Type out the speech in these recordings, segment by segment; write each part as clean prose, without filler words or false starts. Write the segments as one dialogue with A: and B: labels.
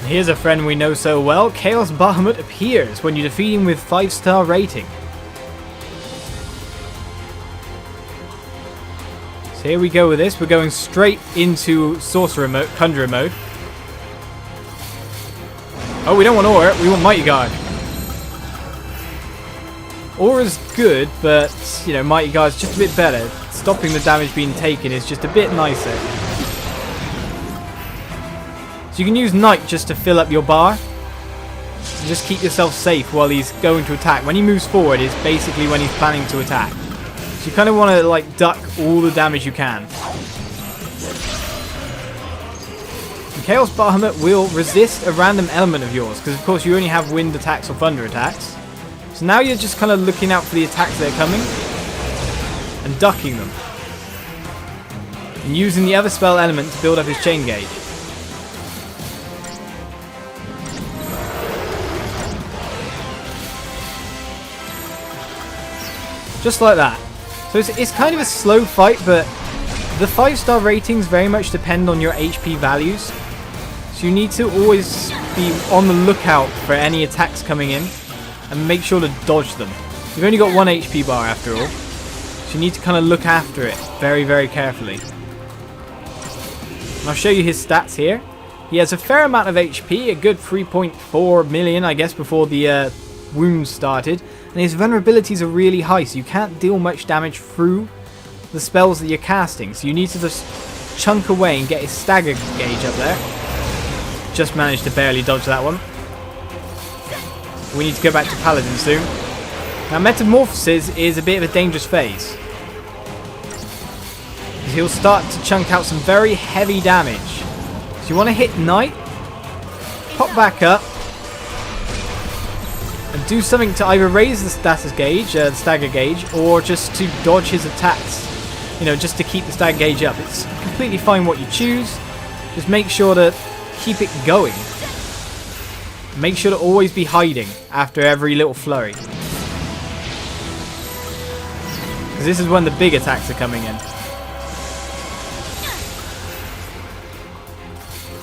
A: Here's a friend we know so well. Chaos Bahamut appears when you defeat him with 5-star rating. So here we go with this. We're going straight into Sorcerer mode, Conjurer mode. Oh, we don't want Aura. We want Mighty Guard. Aura's good, but, you know, Mighty Guard's just a bit better. Stopping the damage being taken is just a bit nicer. So you can use Knight just to fill up your bar. And just keep yourself safe while he's going to attack. When he moves forward is basically when he's planning to attack. So you kind of want to like duck all the damage you can. And Chaos Bahamut will resist a random element of yours, because of course you only have wind attacks or thunder attacks. So now you're just kind of looking out for the attacks that are coming and ducking them. And using the other spell element to build up his chain gauge. Just like that. So it's kind of a slow fight, but the 5-star ratings very much depend on your HP values. So you need to always be on the lookout for any attacks coming in and make sure to dodge them. You've only got 1 HP bar after all, so you need to kind of look after it very, very carefully. And I'll show you his stats here. He has a fair amount of HP, a good 3.4 million, I guess, before the wounds started. And his vulnerabilities are really high, so you can't deal much damage through the spells that you're casting. So you need to just chunk away and get his stagger gauge up there. Just managed to barely dodge that one. We need to go back to Paladin soon. Now Metamorphosis is a bit of a dangerous phase. He'll start to chunk out some very heavy damage. So you want to hit Knight, pop back up, and do something to either raise the status gauge, the stagger gauge, or just to dodge his attacks. You know, just to keep the stagger gauge up. It's completely fine what you choose. Just make sure to keep it going. Make sure to always be hiding after every little flurry. Because this is when the big attacks are coming in.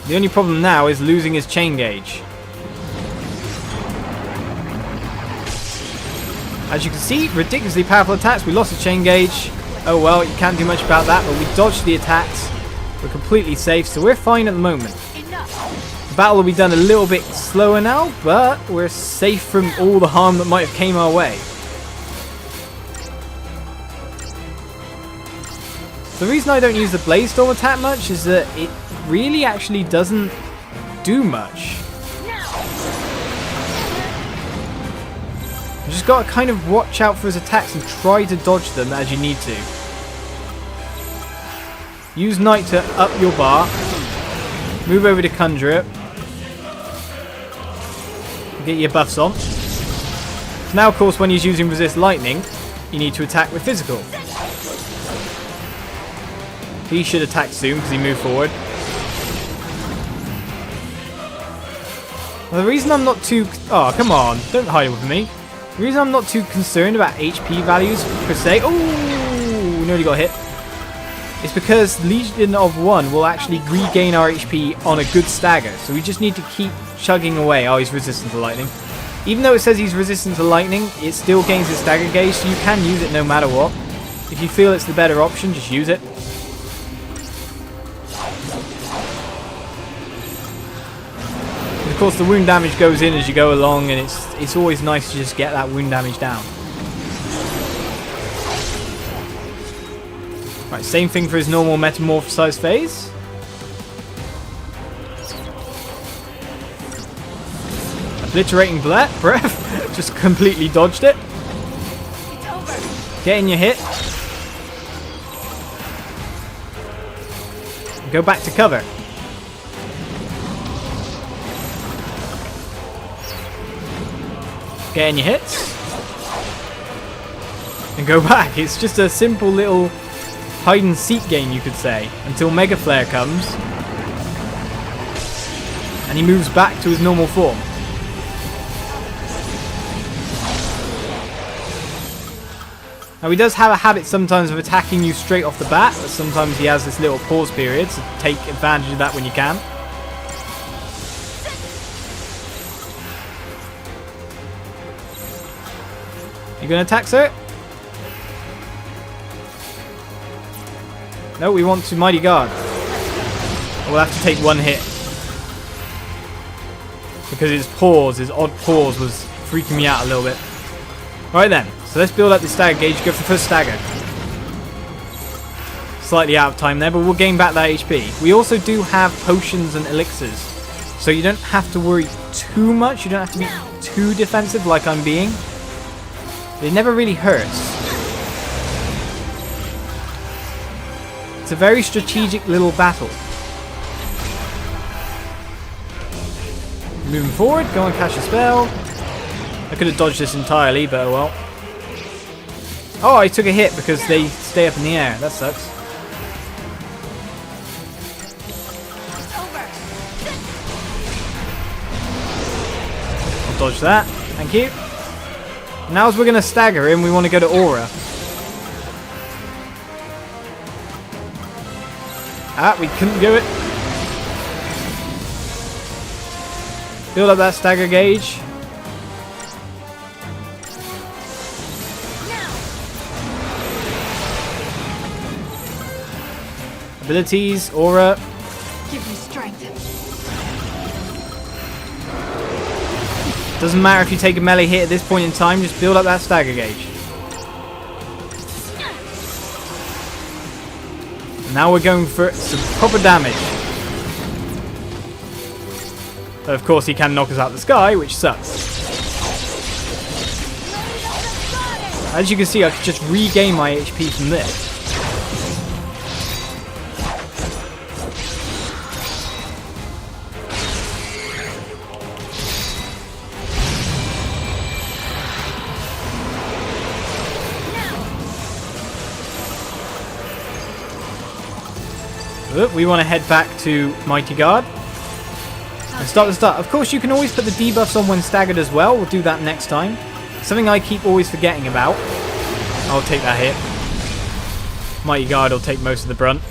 A: The only problem now is losing his chain gauge. As you can see, ridiculously powerful attacks. We lost the chain gauge. Oh well, you can't do much about that, but we dodged the attacks. We're completely safe, so we're fine at the moment. The battle will be done a little bit slower now, but we're safe from all the harm that might have came our way. The reason I don't use the Blaze Storm attack much is that it really actually doesn't do much. You just gotta kind of watch out for his attacks and try to dodge them as you need to. Use Knight to up your bar. Move over to Conjurer. Get your buffs on. Now, of course, when he's using Resist Lightning, you need to attack with Physical. He should attack soon because he moved forward. Well, the reason I'm not too... Oh, come on. Don't hide it with me. The reason I'm not too concerned about HP values per se... Oh, nearly got hit. It's because Legion of 1 will actually regain our HP on a good stagger. So we just need to keep chugging away. Oh, he's resistant to lightning. Even though it says he's resistant to lightning, it still gains his stagger gauge, so you can use it no matter what. If you feel it's the better option, just use it. And of course, the wound damage goes in as you go along, and it's always nice to just get that wound damage down. Right, same thing for his normal metamorphosized phase. Obliterating breath. Just completely dodged it. Get in your hit. Go back to cover. Get in your hits. And go back. It's just a simple little hide and seek game, you could say, until Mega Flare comes and he moves back to his normal form. Now he does have a habit sometimes of attacking you straight off the bat, but sometimes he has this little pause period, so take advantage of that when you can. You gonna attack, sir? No, we want to Mighty Guard. We'll have to take one hit. Because his odd pause was freaking me out a little bit. Right then, so let's build up the stagger gauge, go for the first stagger. Slightly out of time there, but we'll gain back that HP. We also do have potions and elixirs, so you don't have to worry too much. You don't have to be too defensive like I'm being. It never really hurts. It's a very strategic little battle. Moving forward, go and cast a spell. I could have dodged this entirely, but oh well. Oh, I took a hit because they stay up in the air. That sucks. I'll dodge that. Thank you. Now as we're going to stagger him, we want to go to Aura. Ah, we couldn't do it. Build up that stagger gauge. Abilities, Aura.
B: Give me strength.
A: Doesn't matter if you take a melee hit at this point in time, just build up that stagger gauge. Now we're going for some proper damage. But of course he can knock us out the sky, which sucks. As you can see, I could just regain my HP from this. We want to head back to Mighty Guard. And start the start. Of course, you can always put the debuffs on when staggered as well. We'll do that next time. Something I keep always forgetting about. I'll take that hit. Mighty Guard will take most of the brunt.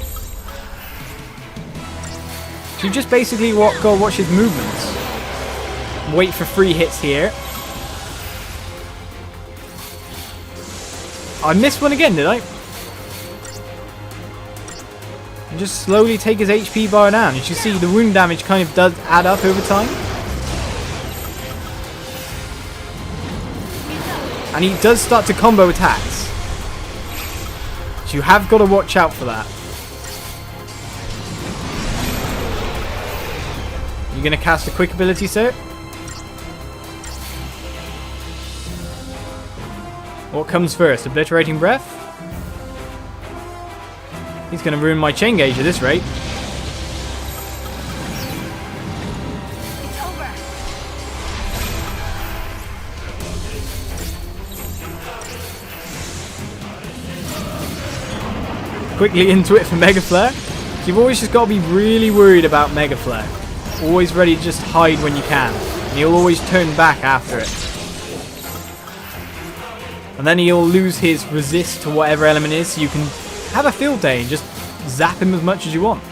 A: So you just basically go watch his movements. Wait for 3 hits here. I missed one again, did I? And just slowly take his HP bar down. You should see the wound damage kind of does add up over time. And he does start to combo attacks. So you have got to watch out for that. You're going to cast a quick ability, sir? What comes first? Obliterating Breath? He's going to ruin my chain gauge at this rate.
B: It's over.
A: Quickly into it for Mega Flare. So you've always just got to be really worried about Mega Flare. Always ready to just hide when you can. And he'll always turn back after it. And then he'll lose his resist to whatever element is, so you can have a field day and just zap him as much as you want.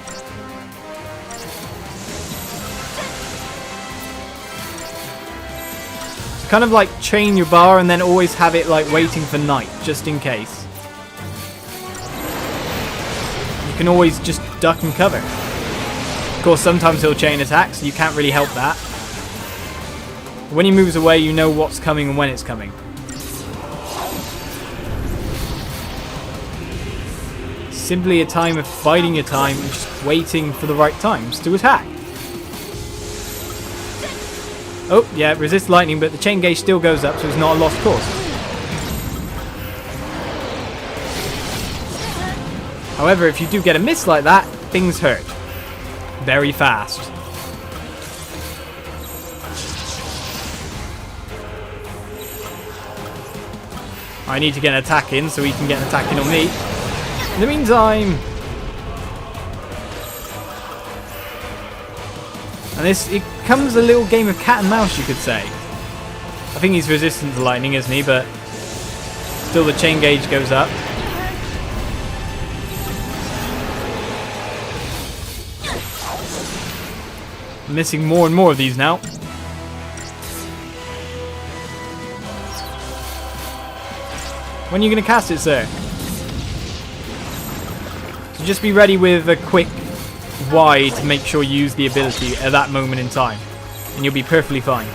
A: So kind of like chain your bar and then always have it like waiting for night, just in case. You can always just duck and cover. Of course, sometimes he'll chain attack, so you can't really help that. When he moves away, you know what's coming and when it's coming. Simply a time of biding your time and just waiting for the right times to attack. Oh, yeah, resist lightning, but the chain gauge still goes up, so it's not a lost cause. However, if you do get a miss like that, things hurt. Very fast. I need to get an attack in so he can get an attack in on me. In the meantime... And it comes a little game of cat and mouse, you could say. I think he's resistant to lightning, isn't he? But still the chain gauge goes up. I'm missing more and more of these now. When are you going to cast it, sir? So just be ready with a quick Y to make sure you use the ability at that moment in time. And you'll be perfectly fine.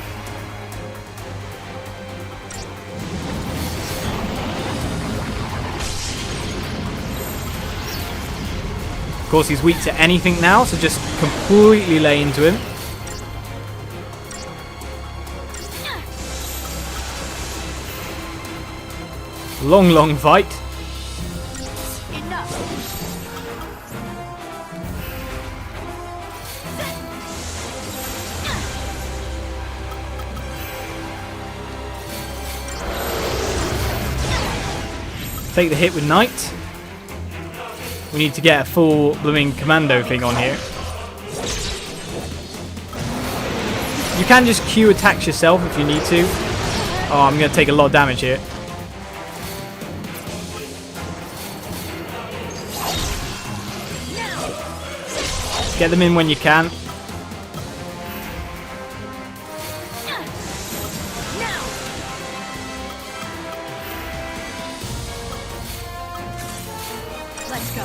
A: Of course, he's weak to anything now, so just completely lay into him. Long, long fight.
B: Enough.
A: Take the hit with Knight. We need to get a full blooming commando thing on here. You can just Q attacks yourself if you need to. Oh, I'm going to take a lot of damage here. Get them in when you can.
B: Let's go.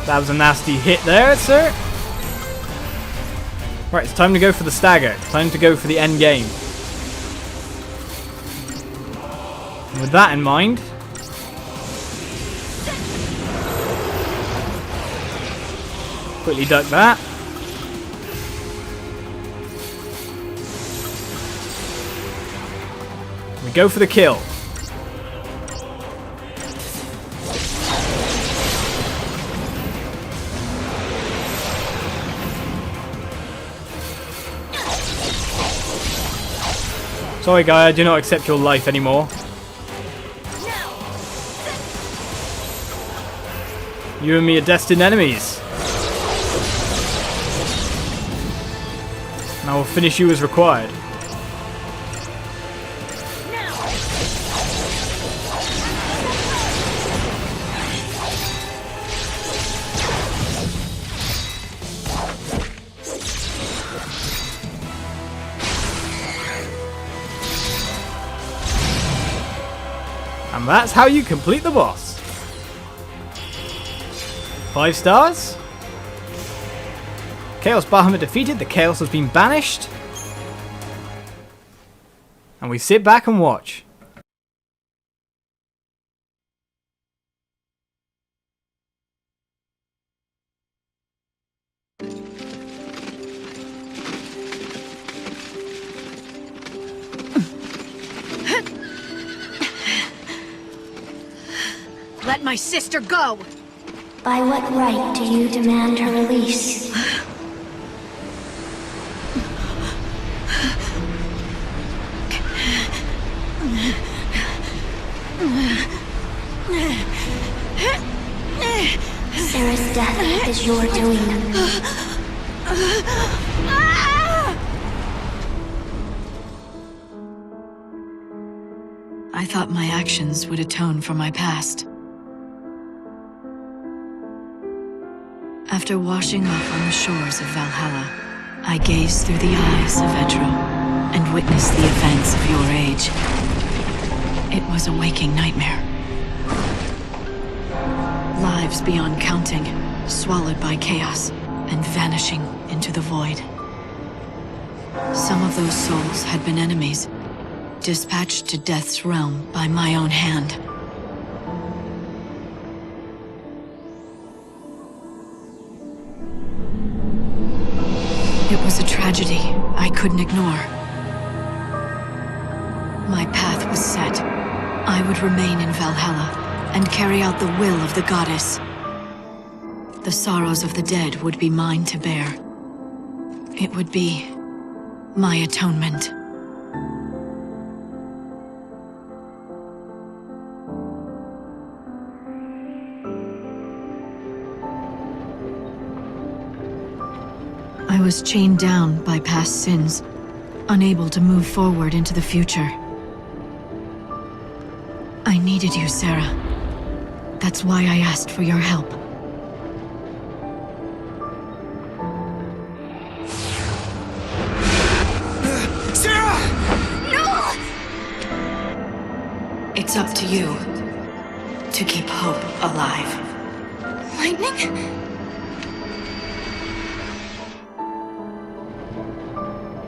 A: That was a nasty hit there, sir. Right, it's time to go for the stagger. Time to go for the end game. And with that in mind, quickly duck that. We go for the kill. Sorry, guy, I do not accept your life anymore. You and me are destined enemies. And I will finish you as required. And that's how you complete the boss. 5 stars. Chaos Bahamut defeated, the chaos has been banished. And we sit back and watch.
B: Let my sister go!
C: By what right do you demand her release? Sarah's death is your doing.
D: I thought my actions would atone for my past. After washing off on the shores of Valhalla, I gazed through the eyes of Edro and witnessed the events of your age. It was a waking nightmare. Lives beyond counting, swallowed by chaos and vanishing into the void. Some of those souls had been enemies, dispatched to death's realm by my own hand. It was a tragedy I couldn't ignore. My path was set. I would remain in Valhalla and carry out the will of the goddess. The sorrows of the dead would be mine to bear. It would be my atonement. I was chained down by past sins, unable to move forward into the future. I needed you, Sarah. That's why I asked for your help.
E: Sarah!
D: It's up to you to keep hope alive.
E: Lightning?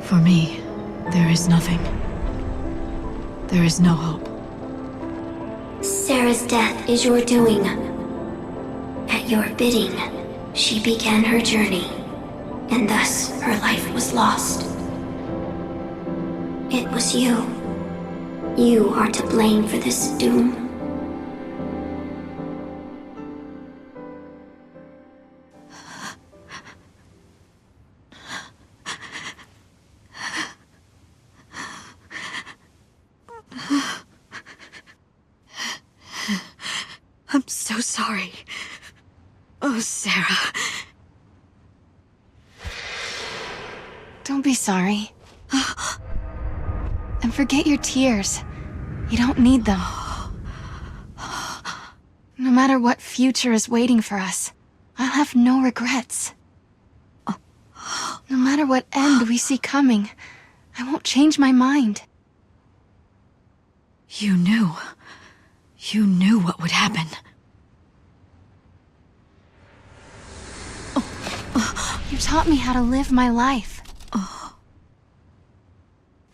D: For me, there is nothing. There is no hope.
C: Sarah's death is your doing. At your bidding, she began her journey, and thus her life was lost. It was you. You are to blame for this doom.
D: I'm so sorry. Oh, Sarah.
E: Don't be sorry. And forget your tears. You don't need them. No matter what future is waiting for us, I'll have no regrets. No matter what end we see coming, I won't change my mind.
D: You knew. You knew what would happen.
E: You taught me how to live my life.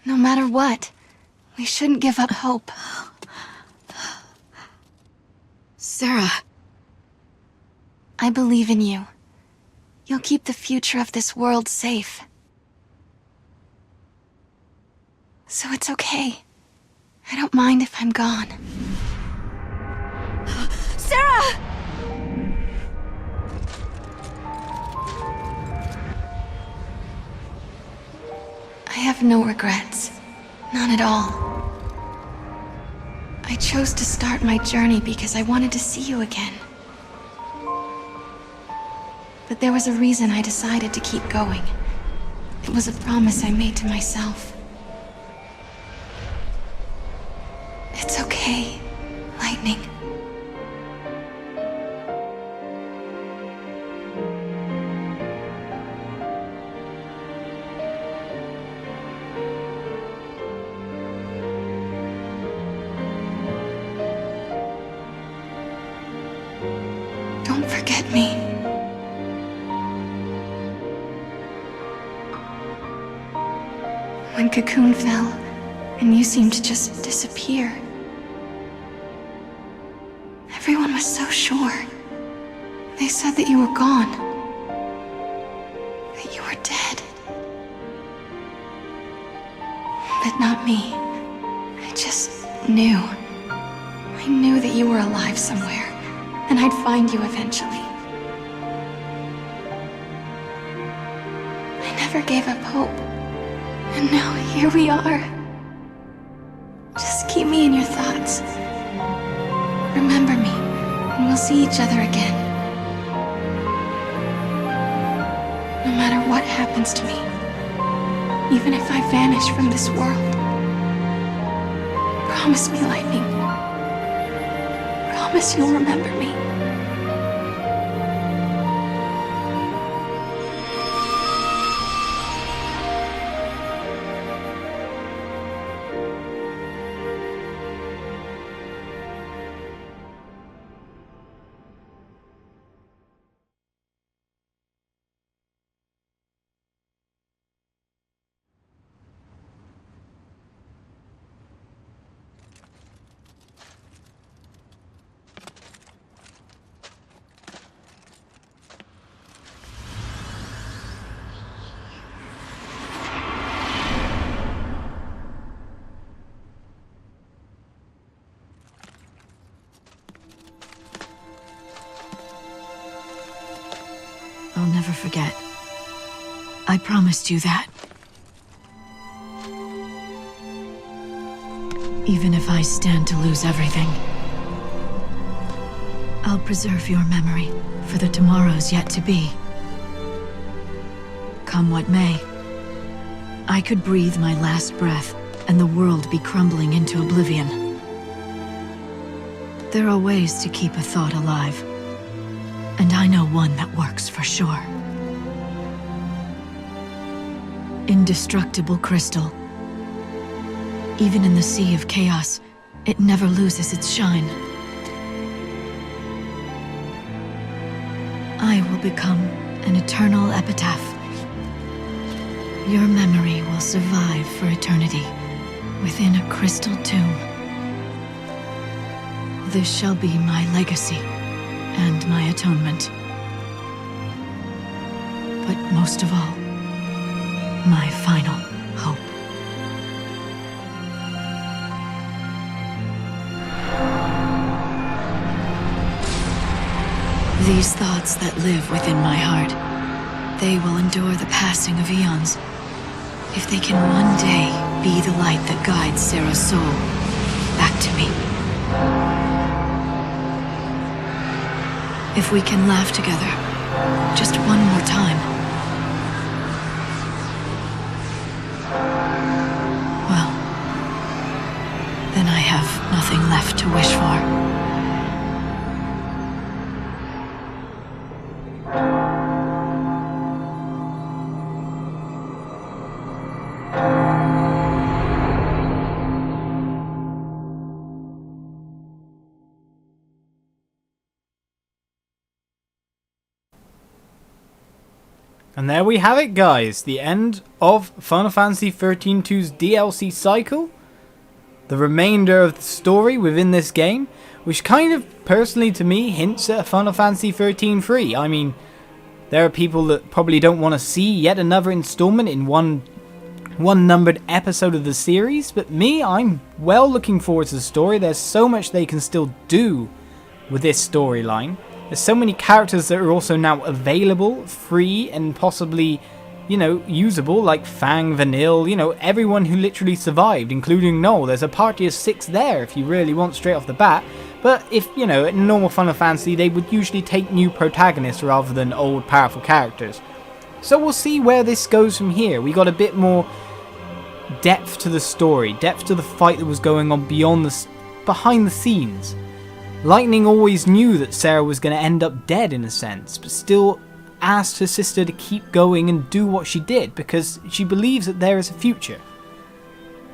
E: No matter what, we shouldn't give up hope.
D: Sarah.
E: I believe in you. You'll keep the future of this world safe. So it's okay. I don't mind if I'm gone. Sarah! I have no regrets. None at all. I chose to start my journey because I wanted to see you again. But there was a reason I decided to keep going. It was a promise I made to myself. It's okay, Lightning. Don't forget me. When Cocoon fell, and you seemed to just disappear, everyone was so sure. They said that you were gone. That you were dead. But not me. I just knew. I knew that you were alive somewhere, and I'd find you eventually. I never gave up hope. And now here we are. Just keep me in your thoughts. Remember me, and we'll see each other again. No matter what happens to me, even if I vanish from this world. Promise me, Lightning. Promise you'll remember me.
D: I'll never forget. I promised you that. Even if I stand to lose everything, I'll preserve your memory for the tomorrows yet to be. Come what may, I could breathe my last breath and the world be crumbling into oblivion. There are ways to keep a thought alive, and I know one that works for sure. Indestructible crystal. Even in the sea of chaos, it never loses its shine. I will become an eternal epitaph. Your memory will survive for eternity within a crystal tomb. This shall be my legacy and my atonement. But most of all, my final hope. These thoughts that live within my heart, they will endure the passing of eons. If they can one day be the light that guides Sarah's soul back to me. If we can laugh together, just one more time. Well, then I have nothing left to wish for.
A: And there we have it, guys. The end of Final Fantasy XIII-2's DLC cycle. The remainder of the story within this game, which kind of, personally to me, hints at a Final Fantasy XIII-3. I mean, there are people that probably don't want to see yet another installment in one numbered episode of the series, but me, I'm well looking forward to the story. There's so much they can still do with this storyline. There's so many characters that are also now available, free, and possibly, you know, usable, like Fang, Vanille, you know, everyone who literally survived, including Noel. There's a party of 6 there if you really want straight off the bat. But if, you know, in normal Final Fantasy, they would usually take new protagonists rather than old, powerful characters. So we'll see where this goes from here. We got a bit more depth to the story, depth to the fight that was going on behind the scenes. Lightning always knew that Sarah was going to end up dead in a sense, but still asked her sister to keep going and do what she did because she believes that there is a future.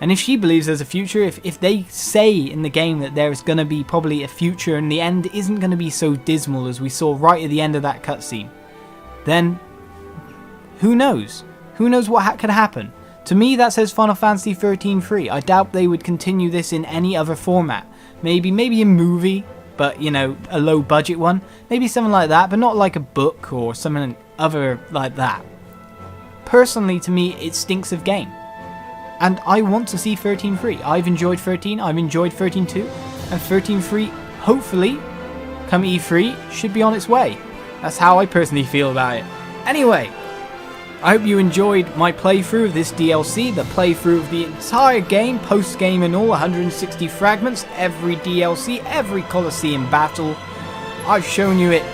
A: And if she believes there's a future, if they say in the game that there is going to be probably a future and the end isn't going to be so dismal as we saw right at the end of that cutscene, then who knows? Who knows what could happen? To me, that says Final Fantasy XIII-3. I doubt they would continue this in any other format. Maybe a movie, but, you know, a low budget one. Maybe something like that, but not like a book or something other like that. Personally, to me, it stinks of game. And I want to see 13.3. I've enjoyed 13, I've enjoyed 13.2, and 13.3, hopefully, come E3, should be on its way. That's how I personally feel about it. Anyway, I hope you enjoyed my playthrough of this DLC, the playthrough of the entire game, post-game and all, 160 fragments, every DLC, every Colosseum battle. I've shown you it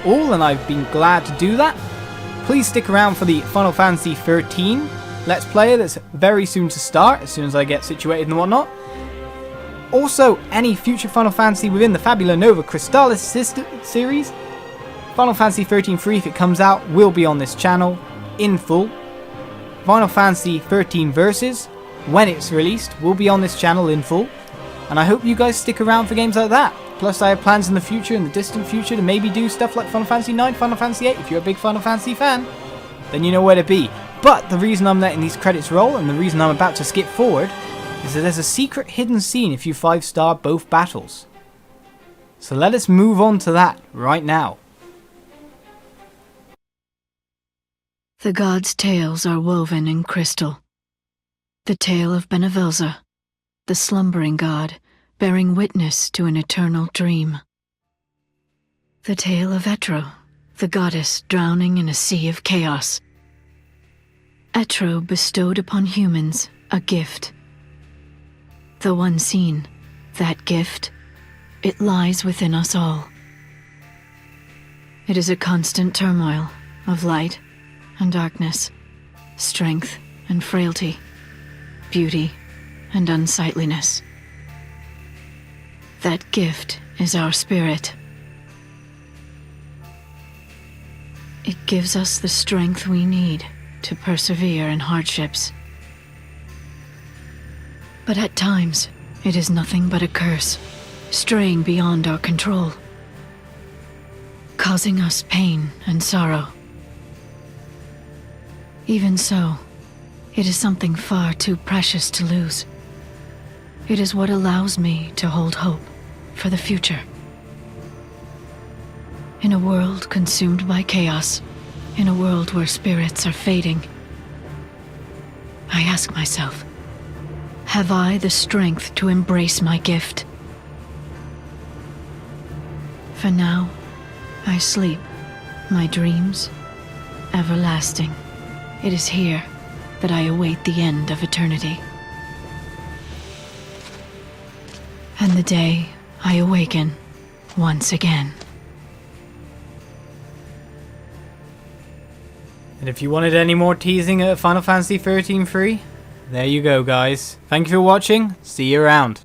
A: all and I've been glad to do that. Please stick around for the Final Fantasy XIII Let's Play that's very soon to start, as soon as I get situated and whatnot. Also, any future Final Fantasy within the Fabula Nova Crystallis series, Final Fantasy XIII-3, if it comes out, will be on this channel in full. Final Fantasy XIII Versus, when it's released, will be on this channel in full. And I hope you guys stick around for games like that. Plus I have plans in the future, in the distant future, to maybe do stuff like Final Fantasy IX, Final Fantasy VIII. If you're a big Final Fantasy fan, then you know where to be. But the reason I'm letting these credits roll, and the reason I'm about to skip forward, is that there's a secret hidden scene if you 5-star both battles. So let us move on to that right now.
D: The gods' tales are woven in crystal. The tale of Benevelza, the slumbering god, bearing witness to an eternal dream. The tale of Etro, the goddess drowning in a sea of chaos. Etro bestowed upon humans a gift. Though unseen, that gift, it lies within us all. It is a constant turmoil of light and darkness, strength and frailty, beauty and unsightliness. That gift is our spirit. It gives us the strength we need to persevere in hardships. But at times, It is nothing but a curse, straying beyond our control, causing us pain and sorrow. Even so, it is something far too precious to lose. It is what allows me to hold hope for the future. In a world consumed by chaos, in a world where spirits are fading, I ask myself, have I the strength to embrace my gift? For now, I sleep, my dreams, everlasting. It is here that I await the end of eternity. And the day I awaken once again.
A: And if you wanted any more teasing at Final Fantasy XIII free, there you go guys. Thank you for watching, see you around.